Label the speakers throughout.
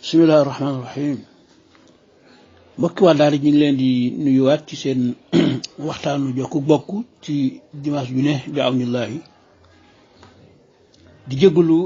Speaker 1: bismillaahi rahmaani rahiim mbokki waa daara ñu ngi leen di nuyuwaat ci seen waxtaanu jokku bokk ci dimanche ju ne bi awnillahi di jégalu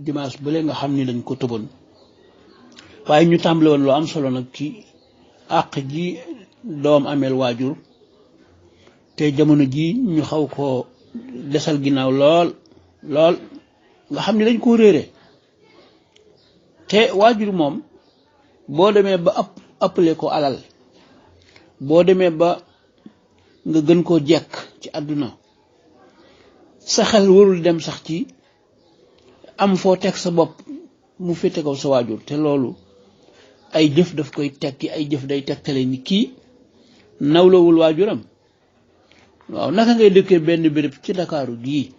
Speaker 1: dimanche bële nga xam ni dañ ko tëboon waaye ñu tàmbale woon lu am solo nag ci àq ji doom ameel waajur te jamono ji ñu xaw ko desal ginnaaw lool nga xam ni dañ koo réere te waajur moom boo demee ba appelé ko alal boo demee ba nga gën koo jekk ci àdduna sa xel warul dem sax ci am foo teg sa bopp mu féete ko sa waajur te loolu ay jëf daf koy tekki ay jëf day tegtale ni kii nawlawul waajuram waaw naka ngay dëkkee benn béréb ci Ndakaaru gii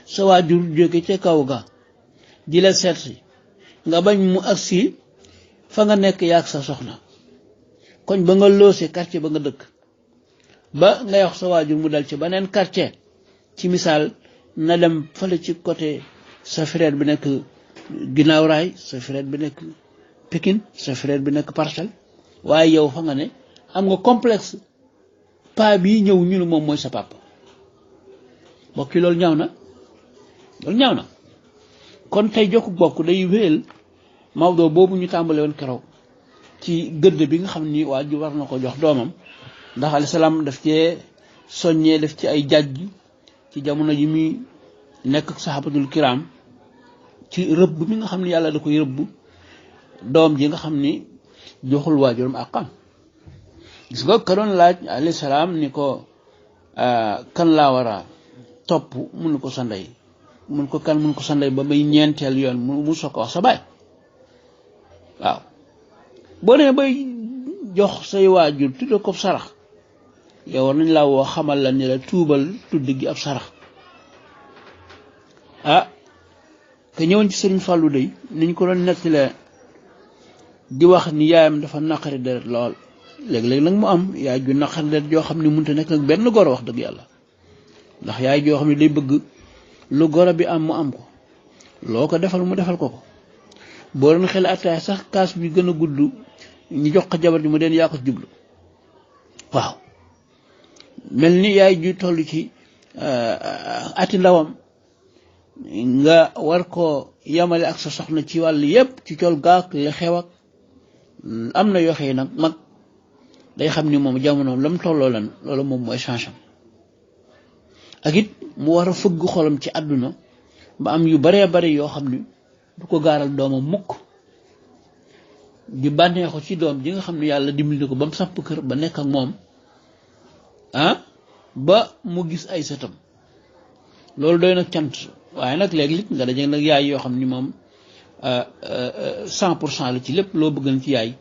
Speaker 1: sa waajur jóge ca kaw ga di la seetsi nga bañ mu agsi fa nga nekk yaag sa soxna koñ ba nga loose quartier ba nga dëkk ba ngay wax sa waajur mu dal ci beneen quartier ci misaal na dem fale ci côté sa frère bi nekk ginnaaw raay sa frère bi nekk Pikine sa frère bi nekk Parcelles waaye yow fa nga ne am nga complexe paa bii ñëw ñu ne moom mooy sa papa mbokk yi loolu ñaaw na kon tey jokku bokk day wéyal Maodo boobu ñu tàmbale woon keroog ci gëdd bi nga xam ni waajur war na ko jox doomam ndax alayhi salaam daf cee soññee def ci ay jàjj ci jamono ji muy nekk ak saxaabatul kiram ci rëbb mi nga xam ni yàlla da koy rëbb doom ji nga xam ni joxul waajuram àqam gis nga ka doon laaj alayhi salaam ni ko kan laa war a topp mun ko sa ndey mun ko sa ndey ba may ñeenteel yoon mu soo ko wax sa baay waaw boo demee bay jox say waajur tudde ko sarax yow war nañ laa woo xamal la ni la tuubal tudd gi ab sarax ka ñëwoon ci Sëriñ Fàllu day niñ ko doon nettile di wax ni yaayam dafa naqari deret lool léeg-léeg nag mu am yaay ju naqari deret joo xam ne mënut a nekk nag benn goro wax dëgg yàlla ndax yaay joo xam ne day bëgg lu goro bi am mu am ko loo ko defal mu defal ko boo doon xel ataay sax kaas bi gën a gudd ñu jox ko jabar ji mu den yaa ko jublu waaw mel ni yaay ju toll ci ati ndawam nga war ko yamale ak sa soxna ci wàll yépp ci col gaak li xew ak am na yoo xëy nag mag day xam ni moom jamono lam tolloo lan loolu moom mooy change ak it mu war a fëgg xolam ci àdduna ba am yu baree bari yoo xam ni du ko gaaral doomam mukk di bànneexu ci doom ji nga xam ne yàlla dimbali ko ba mu samp kër ba nekk ak moom ba mu gis ay sëtam loolu doy nag cant waaye nag léegi nga daje nag yaay yoo xam ni moom 100% la ci lépp loo bëgg na ci yaay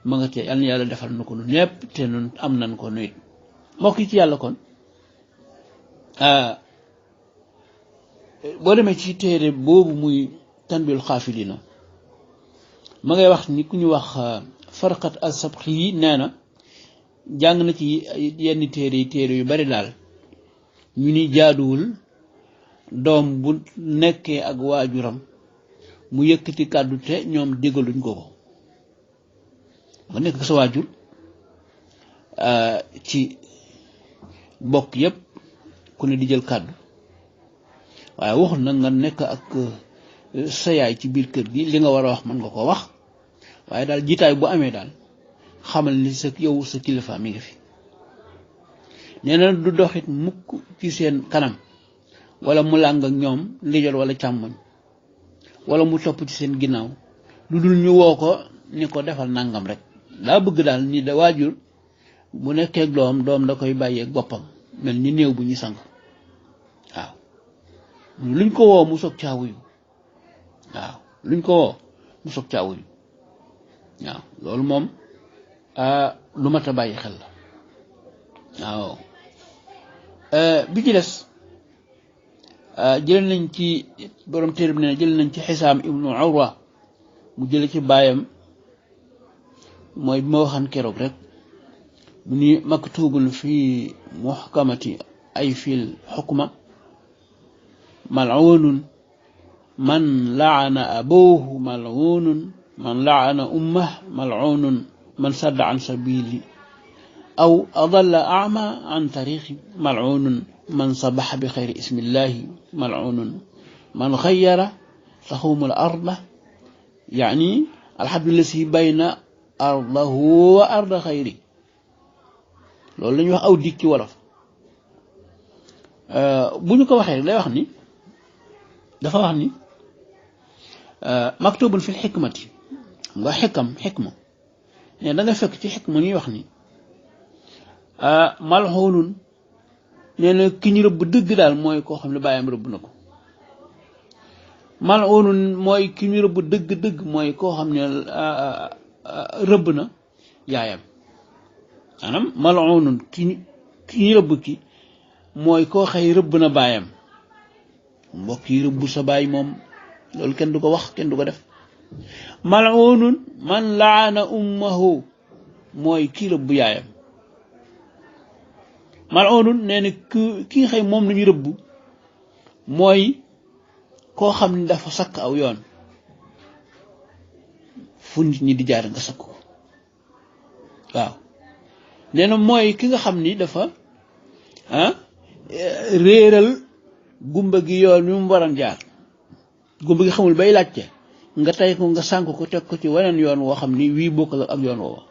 Speaker 1: ma nga te yal na yàlla defal na ko nu ñépp te nun am nañ ko nuyit mbokk yi ci yàlla kon boo demee ci téere boobu muy tanbiihul xaafiliina ma ngay wax ni ku ñu wax Farqat as-Sabxi yi nee na jàng na ci yenn téere yu bari daal ñu ni jaaduwul doom bu nekkee ak waajuram mu yëkkati kàddu te ñoom déggaluñ ko ba nekk sa waajur ci bokk yépp ku ne di jël kàddu waaye waxul nag nga nekk ak sa yaay ci biir kër gi li nga war a wax mën nga ko wax waaye daal jiitaay bu amee daal xamal ni sa yow sa kilifa mi ngi fi nee na du doxit mukk ci seen kanam wala mu làng ak ñoom ndijoor wala càmmoñ wala mu topp ci seen ginnaaw lu dul ñu woo ko ni ko defal nangam rek daa bëgg daal ni da waajur bu nekkee doom da koy bàyyeeg boppam mel ni néew bu ñu sang waaw luñ ko woo mu soog caawuyu waaw luñ ko woo mu soog caawuyu waaw loolu moom lu mat a bàyyi xel la waaw bi ci des jël nañ ci borom téere bi ne jël nañ ci Xisaam ibnu Urwa mu jële ci baayam mooy bi ma waxan keroog rek mu ni maktubun fi muhkamati ay fil xukma mal'unun man laana abuhu mal'unun man laana ummah mal'unun man sadda an sabili aw adalla a'ma an tariqi mal'unun man sabaha bi khayri ismillahi mal'unun man ghayyara tahumul arda yani alhabdu lasi bayna ardahu wa arda khayri loolu lañuy wax aw dik ci wolof bu ñu ko waxee lay wax ni dafa wax ni maktubun fil hikmati nga hikma ne da nga fekk ci hikma ñuy wax ni mal'unun nee na ki ñu rëbb dëgg daal mooy koo xam ne bàyyam rëbb na ko mal'unun mooy ki ñu rëbb dëgg mooy koo xam ne rëbb na yaayam maanaam mal'unun ki ñu rëbb ki mooy koo xëy rëbb na baayam mbokk yi rëbb sa baay moom loolu kenn du ko wax kenn du ko def mal'unun man laana ummahu mooy kii rëbb yaayam mal'unun nee na ki xëy moom lañu rëbb mooy koo xam ne dafa sakk aw yoon fu nit ñi di jaar nga sakk ko waaw nee na mooy ki nga xam ni dafa réeral gumba gi yoon mi mu waran jaar gumba gi xamul bay laajte nga tey ko nga sànk ko teg ko ci weneen yoon woo xam ni wii bokkal ak yoon woowa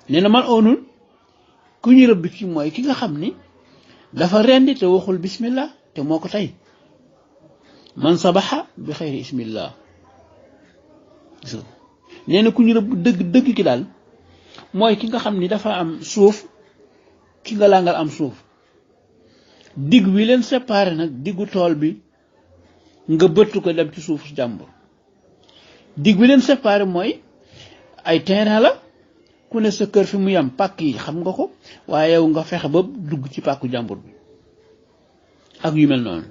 Speaker 1: nee na mal'unun ku ñu rëbb ci mooy ki nga xam ni dafa rendi te waxul bismillah te moo ko tey man sabaxa bi xayri ismillah nee na ku ñu rëbb dëgg ki daal mooy ki nga xam ni dafa am suuf ki nga langal am suuf digg wi leen séparé nag diggu tool bi nga bëtt ko dem ci suuf jàmbur digg wi leen séparé mooy ay terrain la ku ne sa kër fi mu yam pàkk yi xam nga ko waaye yow nga fexe ba dugg ci pàkku jàmbur bi ak yu mel noonu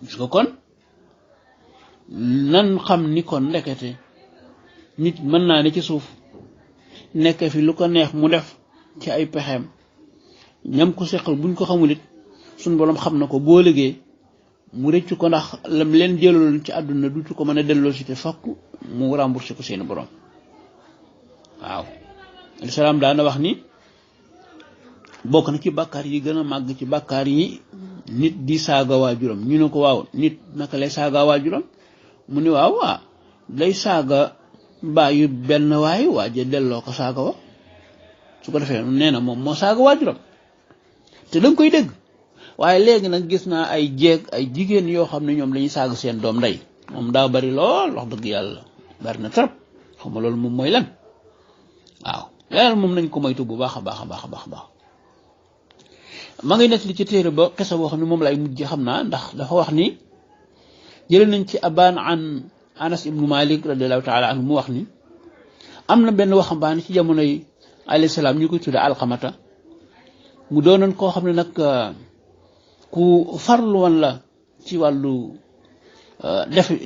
Speaker 1: gis nga kon nan xam ni kon ndekete nit mën naa ne ci suuf nekk fi lu ko neex mu def ci ay pexeem ñam ko seqal buñ ko xamul it suñ borom xam na ko boo liggéey mu rëccu ko ndax lam leen jëloon ci àdduna dutu ko mën a delloo si te fokk mu remboursé ko seeni borom waaw alislaam daana wax ni bokk na ci bàkkaar yi gën a màgg ci bàkkaar yi nit di saaga waajuram ñu ne ko waaw nit naka lay saaga waajuram mu ni waaw lay saaga bàyyi benn waay waaje delloo ko saaga wa su ko defee nee na moom moo saaga waajuram te danga koy dégg waaye léegi nag gis naa ay jeeg ay jigéen yoo xam ne ñoom dañuy saaga seen doom ndey moom daa bari lool wax dëgg yàlla bari na trop xam nga loolu moom mooy lan waaw yàlla moom nañ ko moytu bu baax a baax a baax a baax a baax ma ngay nekk li ci téere ba kese boo xam ne moom lay mujj xam naa ndax dafa wax ni jële nañ ci abaan an Anas ibnu Malik radiallahu taala anhu mu wax ni am na benn waxambaane ci jamonoy alayhi salaam ñu koy tudde Alqamata mu doonoon koo xam ne nag ku farlu woon la ci wàllu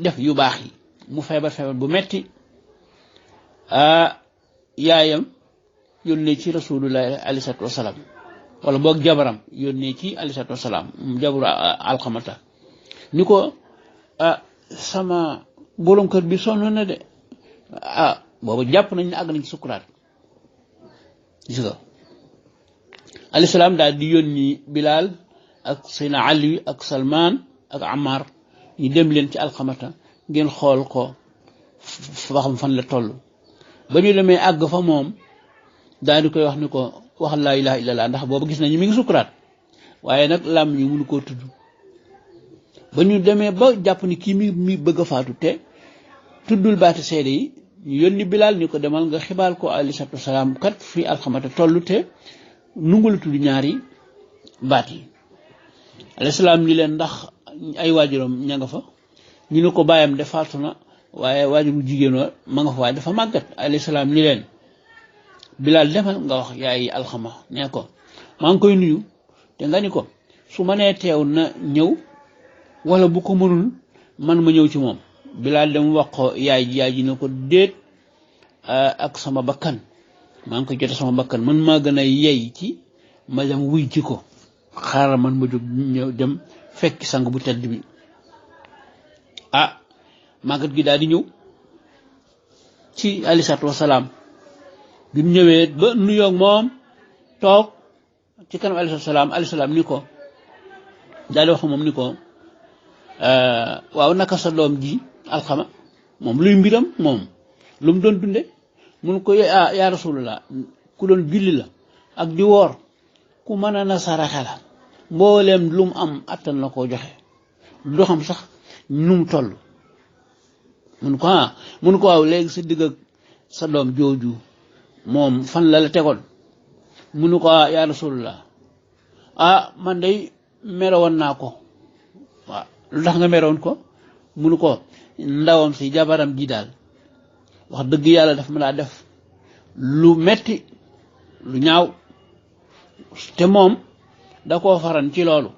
Speaker 1: def yu baax yi mu feebar bu metti yaayam yónnee ci rasulullahi alayhi salaatu wasalaam wala boog jabaram yónnee ci alayhi salaatu wasalaam jabaru Alqamata ni ko sama borom kër bi sonn na de boobu jàpp nañ ne àgg nañ ci sukuraat gis nga alayhi salaam daal di yónni Bilal ak Seydina Ali ak Salman ak Ammar ñu dem leen ci Alqamata ngeen xool ko fa xam fan la toll ba ñu demee àgg fa moom daal di koy wax ni ko wax laa ilaha illallah ndax boobu gis nañu mi ngi sukuraat waaye nag lam ñu mënu koo tudd ba ñu demee ba jàpp ni kii mi bëgg a faatu te tuddul baati seede yi ñu yónni Bilal ni ko demal nga xibaal ko alayhi salaatu wasalaam kat fii Alqamata toll te nungu la tudd ñaari baat yi alayhi salaam ni leen ndax ay waajuram ña nga fa ñu ne ko bàyyam de faatu na waaye waajuru jigéen wa ma nga fa waaye dafa màggat alayhi salaam ni leen Bilal demal nga wax yaay Alqama nee ko maa ngi koy nuyu te nga ni ko su ma nee teew na ñëw wala bu ko mënul man ma ñëw ci moom Bilal dem wax ko yaay ji ne ko déet ak sama bakkan maa ngi koy jote sama bakkan man maa gën a yey ci ma dem wuy ci ko xaaral man ma jóg ñëw dem fekk sang bu tedd bi màggat gi daal di ñëw ci alayhi salaatu wasalaam bi mu ñëwee ba nuyoog moom toog ci kanam alayhi salaam ni ko daal di wax moom ni ko waaw naka sa doom ji alxama moom luy mbiram moom lu mu doon dunde mun ko yaa rasulullah ku doon julli la ak di woor ku mën a na saraxe la mbooleem lu mu am attan la koo joxe du xam sax nu mu toll mun ko waaw léegi sa digg ak sa doom jooju moom fan la tegoon munu ko yaa rasulullah man day meroon naa ko waaw lu tax nga meroon ko munu ko ndawam si jabaram ji daal wax dëgg yàlla daf ma laa def lu metti lu ñaaw te moom da koo faran ci loolu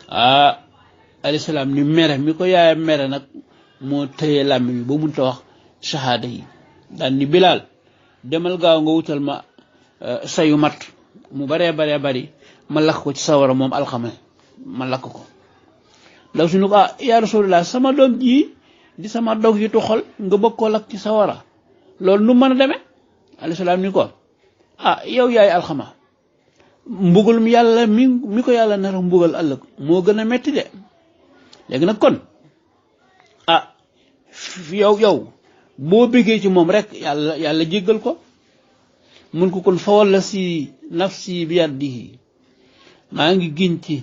Speaker 1: alayhi salaam ni mere mi ko yaayam mere nag moo tëye làmmiñ bi ba munta wax shahada yi daal ni Bilaal demal gaaw nga wutal ma sayu mat mu baree bari ma lakk ko ci sawara moom alxame ma lakk ko ndaw si ni ko yaa rasulullah sama doom ji di sama dog yi tu xol nga bëgg koo lakk ci sawara loolu nu mën a demee alayhi salaam ni ko yow yaay alxama mbugalum yàlla mi ko yàlla nar a mbugal ëllëg moo gën a metti de léegi nag kon yow boo bëggee ci moom rek yàlla jéggal ko mun ko kon fa walla si nafsi bi yadihi maa ngi giñ ci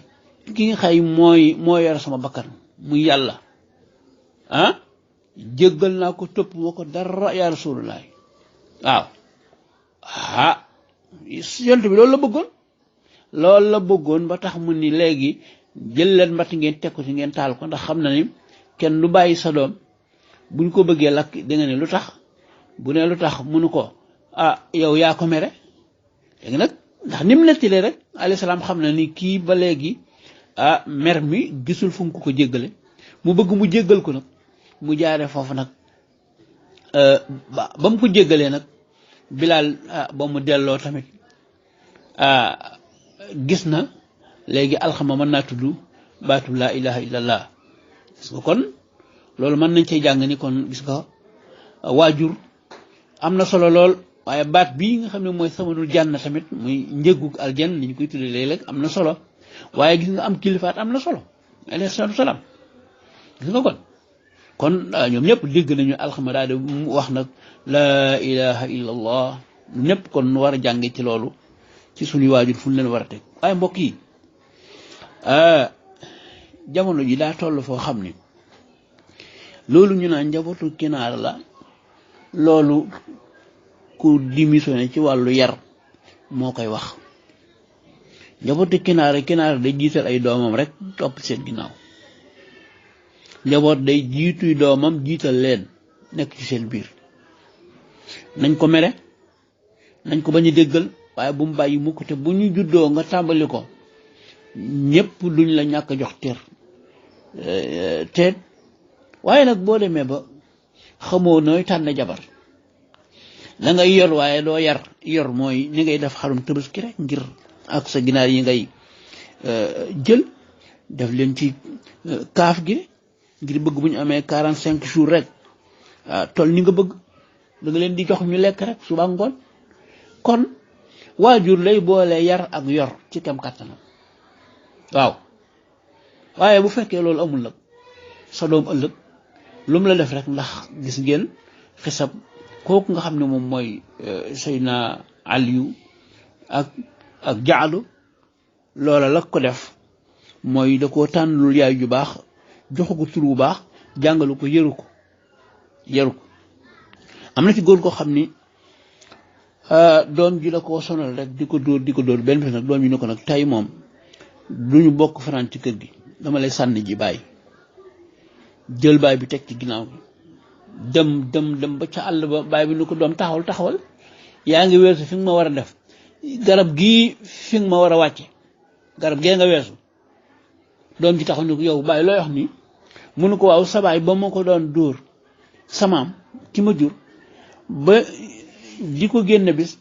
Speaker 1: ki nga xay mooy yor sama bakkan muy yàlla jéggal naa ko topp moo ko dara yaa rasulullah waaw yonent bi loolu la bëggoon ba tax mu ni léegi jël leen mbatt ngeen teg ko ci ngeen taal ko ndax xam na ni kenn du bàyyi sa doom buñ ko bëggee lakk danga ne lu tax bu ne lu tax munu ko yow yaa ko mere léegi nag ndax ni mu nettalee rek alayhi salaam xam na ni kii ba léegi mer mi gisul fu mu ko jéggale mu bëgg mu jéggal ko nag mu jaare foofu nag ba mu ko jéggalee nag Bilaal ba mu delloo tamit gis na léegi alxama mën naa tudd baatu laa ilaha illallah gis nga kon loolu mën nañ cee jàng ni kon gis nga waajur am na solo lool waaye baat bii nga xam ne mooy samanul jànn tamit muy njëggu aljan ni ñu koy tuddee léeg-léeg am na solo waaye gis nga am kilifaat am na solo alayhi salaatu salaam gis nga kon ñoom ñëpp dégg nañu alxama daal di wax nag laa ilaha illallah ñëpp kon war a jànge ci loolu ci suñuy waajur fu ñu leen war a teg waaye mbokk yi jamono ji daa toll foo xam ni loolu ñu naan njabootu kinaar la loolu ku démissionné ci wàllu yar moo koy wax njabootu kinaar day jiital ay doomam rek topp seen ginnaaw njaboot day jiituy doomam jiital leen nekk ci seen biir nañ ko mere nañ ko bañ a déggal waaye bu mu bàyyi mukk te bu ñu juddoo nga tàmbali ko ñépp duñ la ñàkk jox ter teet waaye nag boo demee ba xamoo nooy tànn jabar da ngay yor waaye doo yor mooy ni ngay def xarum Tabaski rek ngir ak sa ginaar yi ngay jël def leen ci kaaf gi ngir bëgg bu ñu amee 45 jours rek toll ni nga bëgg da nga leen di jox ñu lekk rek suba ngoon kon waajur lay boole yar ak yor ci kem kàttanam waaw waaye bu fekkee loolu amul nag sa doom ëllëg lu mu la def rek ndax gis ngeen xisab kooku nga xam ne moom mooy Seydina Aliyu ak Jaadu loola la ko def mooy da koo tànnalul yaay ju baax joxu ko tur bu baax jàngalu ko yaru ko am na ci góor koo xam ni doom ji la koo sonal rek di ko dóor benn bés nag doom ji ne ko nag tey moom duñu bokk fanaan ci kër gi dama lay sànni ji bàyyi jël baay bi teg ci ginnaaw bi dem ba ca àll ba baay bi ni ko doom taxawal yaa ngi weesu fi nga ma war a def garab gii fi nga ma war a wàcce garab gee nga weesu doom ji taxaw ni ko yow baay looy wax nii mënu ko waaw sa baay ba ma ko doon dóor samaam ki ma jur ba di ko génn bis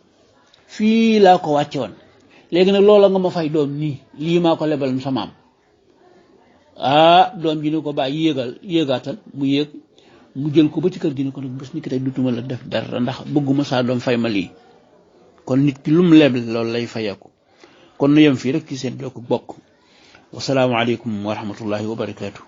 Speaker 1: fii laa ko wàcce woon léegi nag loola nga ma fay doom nii lii maa ko lebal samaam doom ji ne ko bàyyi yéegaatal mu yéeg mu jël ko ba ci kër gi ne ko nag bés ni ki tey dutuma la def dara ndax bëgguma saa doom fay ma lii kon nit ki lum leble loolu lay fayeeku kon nu yem fii rek ci seen Jokk Bokk wasalaamu aleykum wa rahmatullahi wa barakaatu